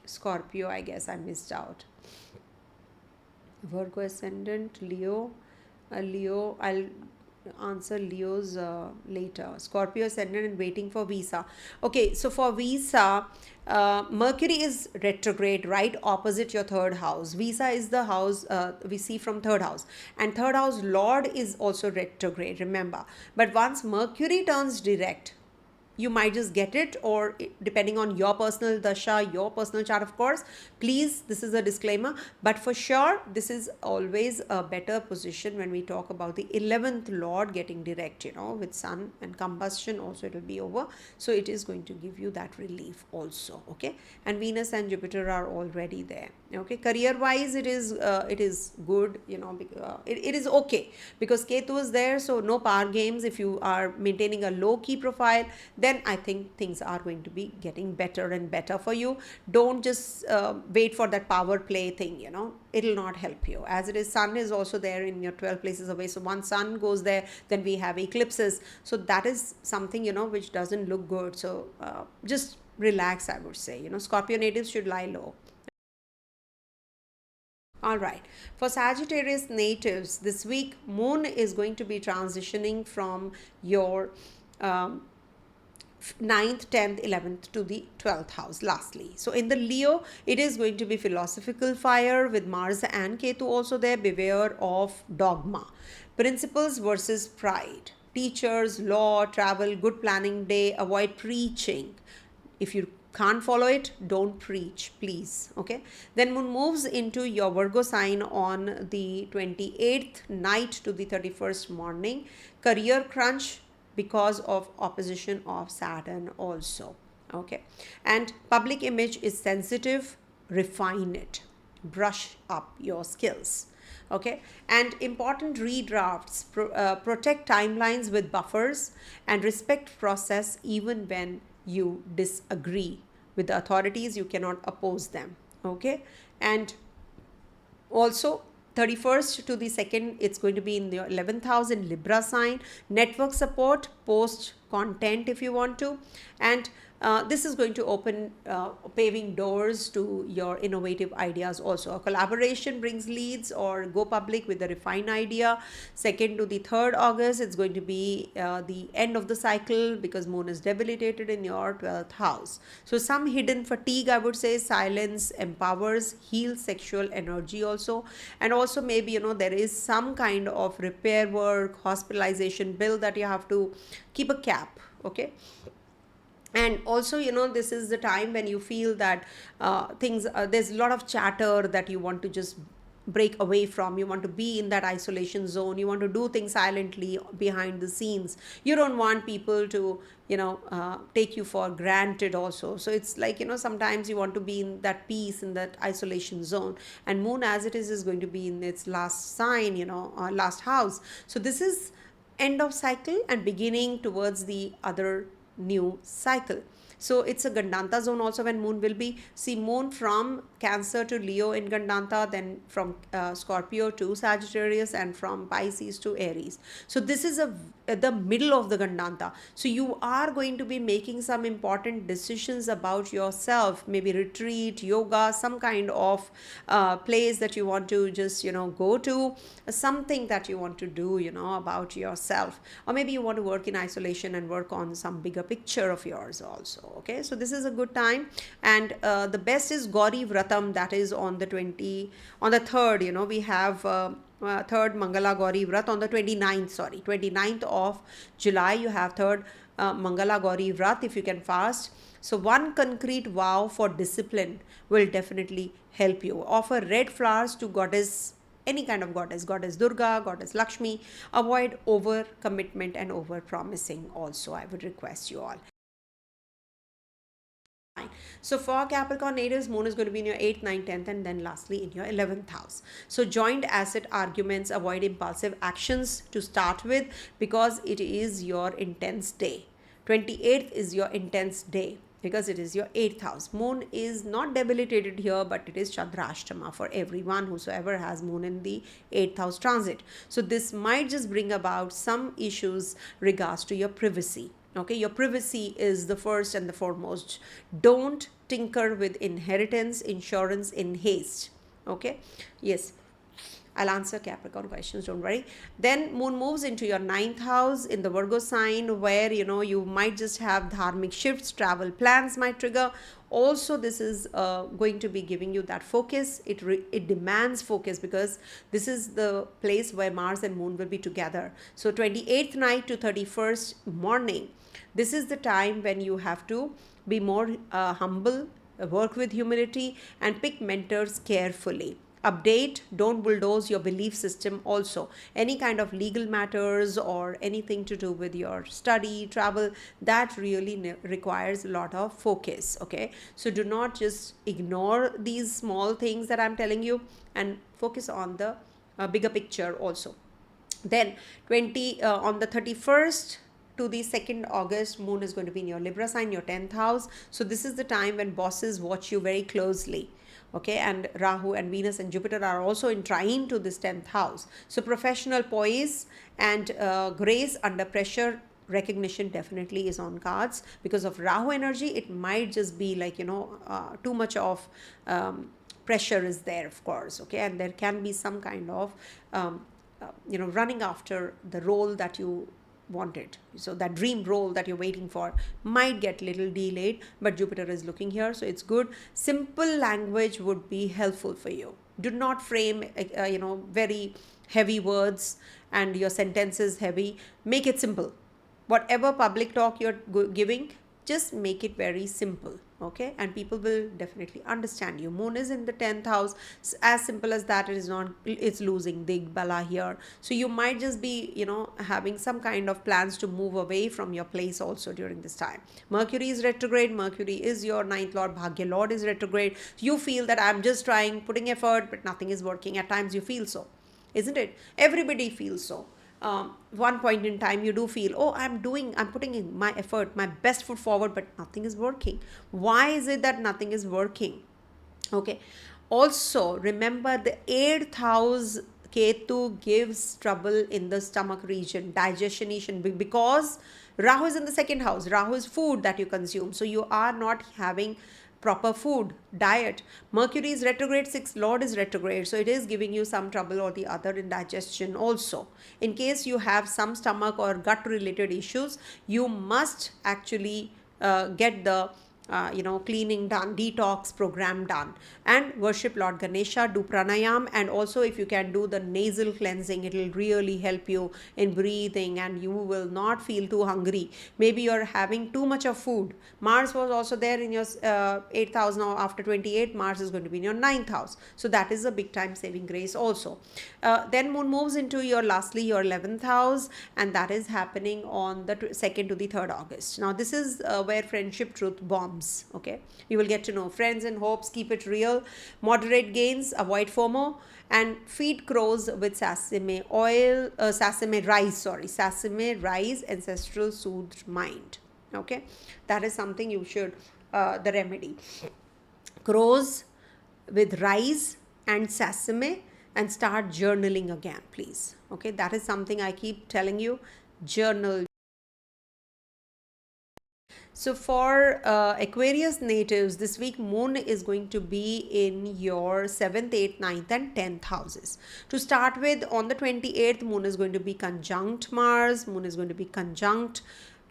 Scorpio. I guess I missed out. Virgo ascendant, Leo. I'll answer Leo's later. Scorpio ascendant and waiting for visa. Okay, so for visa, Mercury is retrograde, right opposite your 3rd house. Visa is the house we see from 3rd house, and 3rd house Lord is also retrograde, remember. But once Mercury turns direct, you might just get it, or depending on your personal dasha, your personal chart, of course. Please, this is a disclaimer, but for sure this is always a better position when we talk about the 11th lord getting direct, with sun and combustion also, it will be over. So it is going to give you that relief also. Okay, and Venus and Jupiter are already there. Okay, career wise it is good, it is okay, because Ketu is there, so no power games. If you are maintaining a low key profile, then I think things are going to be getting better and better for you. Don't just wait for that power play thing, it'll not help you. As it is, sun is also there in your 12 places away, so once sun goes there, then we have eclipses, so that is something, which doesn't look good. So just relax, I would say. Scorpio natives should lie low. All right. For Sagittarius natives, this week, Moon is going to be transitioning from your um, 9th, 10th, 11th to the 12th house, lastly. So in the Leo, it is going to be philosophical fire with Mars and Ketu also there. Beware of dogma. Principles versus pride. Teachers, law, travel, good planning day. Avoid preaching. If you can't follow it, don't preach, please. Okay, then Moon moves into your Virgo sign on the 28th night to the 31st morning. Career crunch because of opposition of Saturn also. Okay, and public image is sensitive. Refine it, brush up your skills. Okay, and important redrafts. Protect timelines with buffers and respect process. Even when you disagree with the authorities, you cannot oppose them. Okay, and also 31st to the 2nd, it's going to be in the 11th house in Libra sign. Network support, post content if you want to, and this is going to open paving doors to your innovative ideas also. A collaboration brings leads or go public with a refined idea. 2nd to the 3rd August, it's going to be the end of the cycle, because Moon is debilitated in your 12th house. So some hidden fatigue, I would say. Silence empowers, heals sexual energy also. And also maybe, there is some kind of repair work, hospitalization bill that you have to keep a cap. Okay, and also, this is the time when you feel that things there's a lot of chatter that you want to just break away from. You want to be in that isolation zone. You want to do things silently behind the scenes. You don't want people to take you for granted also. So it's like, sometimes you want to be in that peace, in that isolation zone. And Moon, as it is going to be in its last sign, last house. So this is end of cycle and beginning towards the other new cycle. So it's a Gandanta zone also when Moon will be. See, Moon from Cancer to Leo in Gandanta, then from Scorpio to Sagittarius, and from Pisces to Aries. So this is the middle of the Gandanta. So you are going to be making some important decisions about yourself, maybe retreat, yoga, some kind of place that you want to just, go to, something that you want to do, about yourself. Or maybe you want to work in isolation and work on some bigger picture of yours also. Okay, so this is a good time. And the best is Gauri Vratam, that is on the 3rd. We have 3rd Mangala Gauri Vrat on the 29th of July. You have 3rd Mangala Gauri Vrat, if you can fast. So one concrete vow for discipline will definitely help you. Offer red flowers to goddess, any kind of goddess Durga, goddess Lakshmi. Avoid over commitment and over promising also, I would request you all. So for Capricorn natives, Moon is going to be in your 8th, 9th, 10th, and then lastly in your 11th house. So joint asset arguments, avoid impulsive actions to start with, because it is your intense day. 28th is your intense day, because it is your 8th house. Moon is not debilitated here, but it is Chandrashtama for everyone whosoever has Moon in the 8th house transit. So this might just bring about some issues regards to your privacy. Okay, your privacy is the first and the foremost. Don't tinker with inheritance, insurance in haste. Okay, yes, I'll answer Capricorn questions, don't worry. Then Moon moves into your 9th house in the Virgo sign, where you might just have dharmic shifts, travel plans might trigger. Also, this is going to be giving you that focus. It demands focus, because this is the place where Mars and Moon will be together. So 28th night to 31st morning, this is the time when you have to be more humble, work with humility, and pick mentors carefully. update, don't bulldoze your belief system also. Any kind of legal matters or anything to do with your study, travel, that really requires a lot of focus. Okay, so do not just ignore these small things that I'm telling you, and focus on the bigger picture also. Then on the 31st to the 2nd August, moon is going to be in your Libra sign, your 10th house. So this is the time when bosses watch you very closely. Okay, and Rahu and Venus and Jupiter are also in trine to this 10th house. So professional poise and grace under pressure, recognition definitely is on cards. Because of Rahu energy, it might just be like, too much of pressure is there, of course. Okay, and there can be some kind of running after the role that you wanted. So that dream role that you're waiting for might get little delayed, but Jupiter is looking here, so it's good. Simple language would be helpful for you. Do not frame very heavy words and your sentences heavy. Make it simple. Whatever public talk you're giving, just make it very simple. Okay, and people will definitely understand you. Moon is in the 10th house. As simple as that, it's losing Digbala here. So you might just be having some kind of plans to move away from your place also during this time. Mercury is retrograde. Mercury is your 9th lord. Bhagya lord is retrograde. You feel that I'm just putting effort, but nothing is working. At times you feel so, isn't it? Everybody feels so. One point in time you do feel, oh, I'm putting in my effort, my best foot forward, but nothing is working. Why is it that nothing is working? Okay, also remember the 8th house Ketu gives trouble in the stomach region, digestion, because Rahu is in the 2nd house. Rahu is food that you consume, so you are not having proper food diet. Mercury is retrograde, 6th lord is retrograde, so it is giving you some trouble or the other in digestion also. In case you have some stomach or gut related issues, you must actually get the cleaning done, detox program done, and worship Lord Ganesha, do pranayam, and also if you can do the nasal cleansing, it will really help you in breathing and you will not feel too hungry. Maybe you're having too much of food. Mars was also there in your 8th house. Now after 28, Mars is going to be in your 9th house, so that is a big time saving grace also. Then moon moves into your 11th house, and that is happening on the 2nd to the 3rd August. Now this is where friendship truth bombs. Okay, you will get to know friends and hopes. Keep it real, moderate gains, avoid FOMO, and feed crows with sesame oil, sesame rice, ancestral soothed mind. Okay, that is something you should the remedy. Crows with rice and sesame, and start journaling again, please. Okay, that is something I keep telling you. Journal. So for Aquarius natives, this week moon is going to be in your 7th, 8th, 9th and 10th houses. To start with, on the 28th, moon is going to be conjunct Mars, moon is going to be conjunct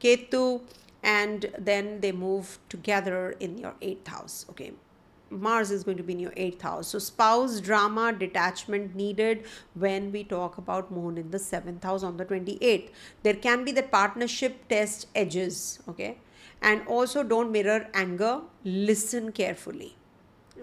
Ketu, and then they move together in your 8th house. Okay, Mars is going to be in your 8th house. So spouse drama, detachment needed when we talk about moon in the 7th house on the 28th. There can be the partnership test edges. Okay, and also don't mirror anger, listen carefully.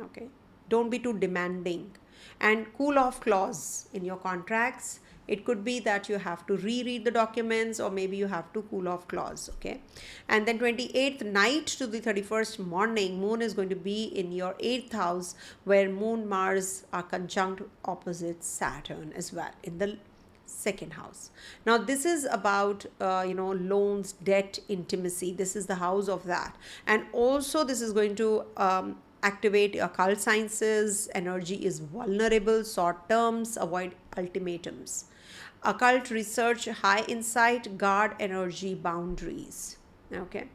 Okay, don't be too demanding, and cool off clause in your contracts. It could be that you have to reread the documents, or maybe you have to cool off clause. Okay, and then 28th night to the 31st morning, moon is going to be in your 8th house, where moon Mars are conjunct opposite Saturn as well in the 2nd house. Now this is about loans, debt, intimacy. This is the house of that, and also this is going to activate occult sciences. Energy is vulnerable, short terms, avoid ultimatums. Occult research, high insight, guard energy boundaries. Okay,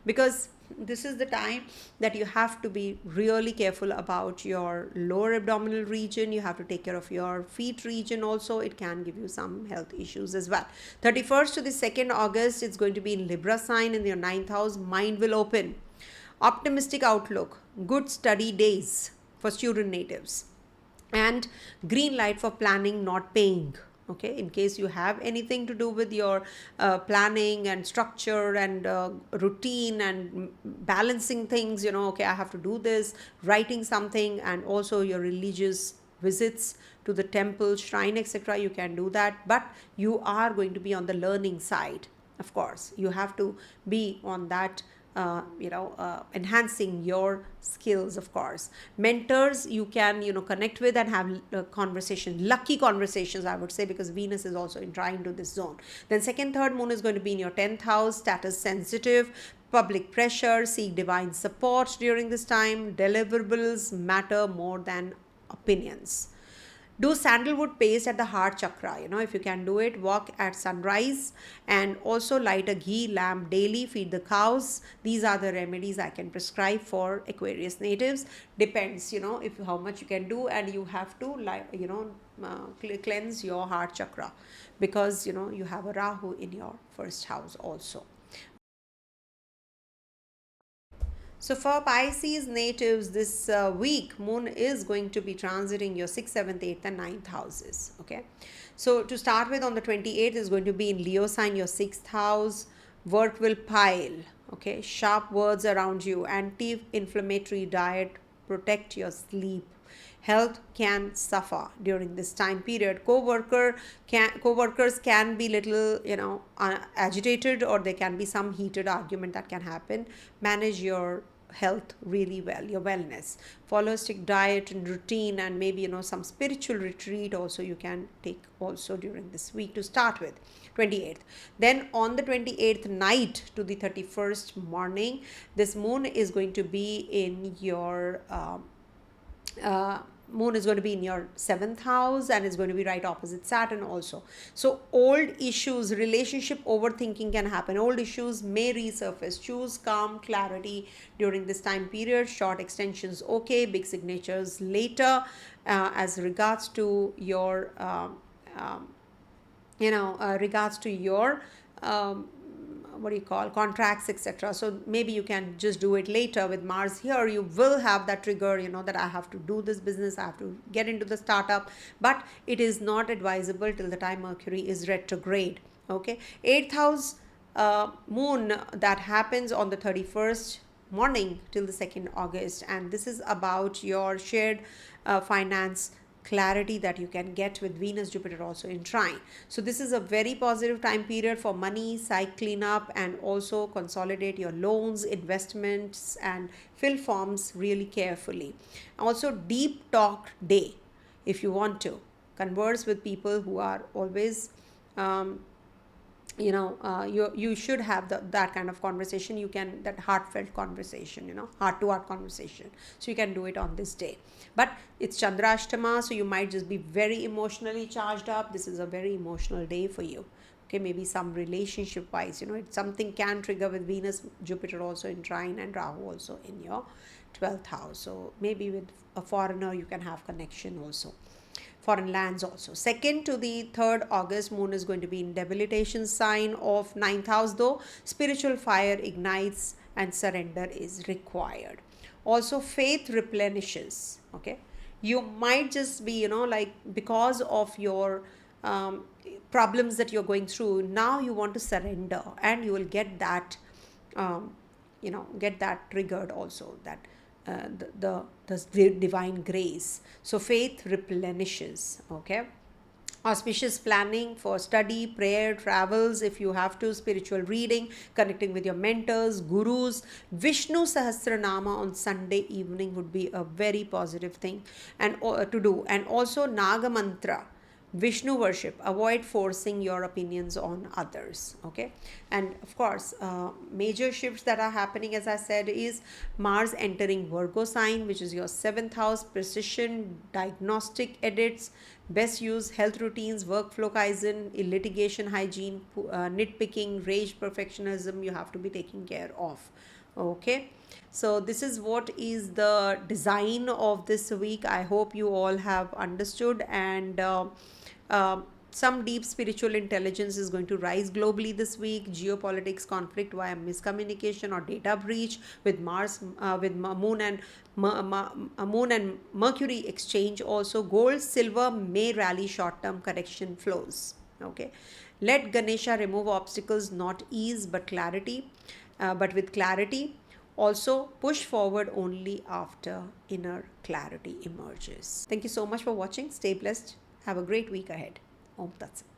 because this is the time that you have to be really careful about your lower abdominal region. You have to take care of your feet region also. It can give you some health issues as well. 31st to the 2nd August, it's going to be in Libra sign in your 9th house. Mind will open. Optimistic outlook. Good study days for student natives. And green light for planning, not paying. Okay, in case you have anything to do with your planning and structure and routine and balancing things, okay, I have to do this, writing something, and also your religious visits to the temple, shrine, etc., you can do that, but you are going to be on the learning side. Of course, you have to be on that, enhancing your skills. Of course, mentors you can connect with and have conversations, lucky conversations, I would say, because Venus is also in trine to this zone. Then second, third moon is going to be in your 10th house, status sensitive, public pressure, seek divine support during this time. Deliverables matter more than opinions. Do sandalwood paste at the heart chakra, if you can do it. Walk at sunrise, and also light a ghee lamp daily. Feed the cows. These are the remedies I can prescribe for Aquarius natives. Depends, if how much you can do, and you have to cleanse your heart chakra, because you have a Rahu in your first house also. So for Pisces natives, this week, moon is going to be transiting your 6th, 7th, 8th and 9th houses. Okay. So to start with, on the 28th is going to be in Leo sign, your 6th house. Work will pile. Okay. Sharp words around you. Anti-inflammatory diet. Protect your sleep. Health can suffer during this time period. Co-workers can be little, agitated, or there can be some heated argument that can happen. Manage your health really well, your wellness. Follow a strict diet and routine, and maybe some spiritual retreat also you can take also during this week to start with. 28th. Then on the 28th night to the 31st morning, this moon is going to be in your moon is going to be in your 7th house, and is going to be right opposite Saturn also. So old issues, relationship overthinking can happen. Old issues may resurface. Choose calm clarity during this time period. Short extensions okay, big signatures later. As regards to your contracts, etc. So maybe you can just do it later. With Mars here, you will have that trigger, that I have to do this business, I have to get into the startup, but it is not advisable till the time Mercury is retrograde. Okay. 8th house moon that happens on the 31st morning till the 2nd August, and this is about your shared finance clarity that you can get with Venus, Jupiter also in trine. So this is a very positive time period for money, site cleanup, and also consolidate your loans, investments, and fill forms really carefully. Also deep talk day, if you want to converse with people who are always you should have that kind of conversation. You can, that heartfelt conversation, heart to heart conversation, so you can do it on this day. But it's Chandrashtama, so you might just be very emotionally charged up. This is a very emotional day for you. Okay, maybe some relationship wise, something can trigger with Venus, Jupiter also in trine, and Rahu also in your 12th house. So maybe with a foreigner you can have connection also, foreign lands also. 2nd to the 3rd August, moon is going to be in debilitation sign of 9th house, though spiritual fire ignites and surrender is required. Also faith replenishes. Okay, you might just be because of your problems that you're going through, now you want to surrender, and you will get that triggered also, that the divine grace. So faith replenishes. Okay. Auspicious planning for study, prayer, travels, if you have to, spiritual reading, connecting with your mentors, gurus. Vishnu Sahasranama on Sunday evening would be a very positive thing and to do. And also Naga Mantra, Vishnu worship. Avoid forcing your opinions on others. Okay. And of course, major shifts that are happening, as I said, is Mars entering Virgo sign, which is your 7th house. Precision diagnostic edits, best use health routines, workflow kaizen, litigation hygiene, nitpicking, rage, perfectionism you have to be taking care of. Okay. So this is what is the design of this week. I hope you all have understood, and some deep spiritual intelligence is going to rise globally this week. Geopolitics, conflict via miscommunication or data breach with Mars, with Moon and Moon and Mercury exchange. Also, gold, silver may rally short-term correction flows. Okay, let Ganesha remove obstacles, not ease but clarity. But with clarity, Also, push forward only after inner clarity emerges. Thank you so much for watching. Stay blessed. Have a great week ahead. Om Tat Sat.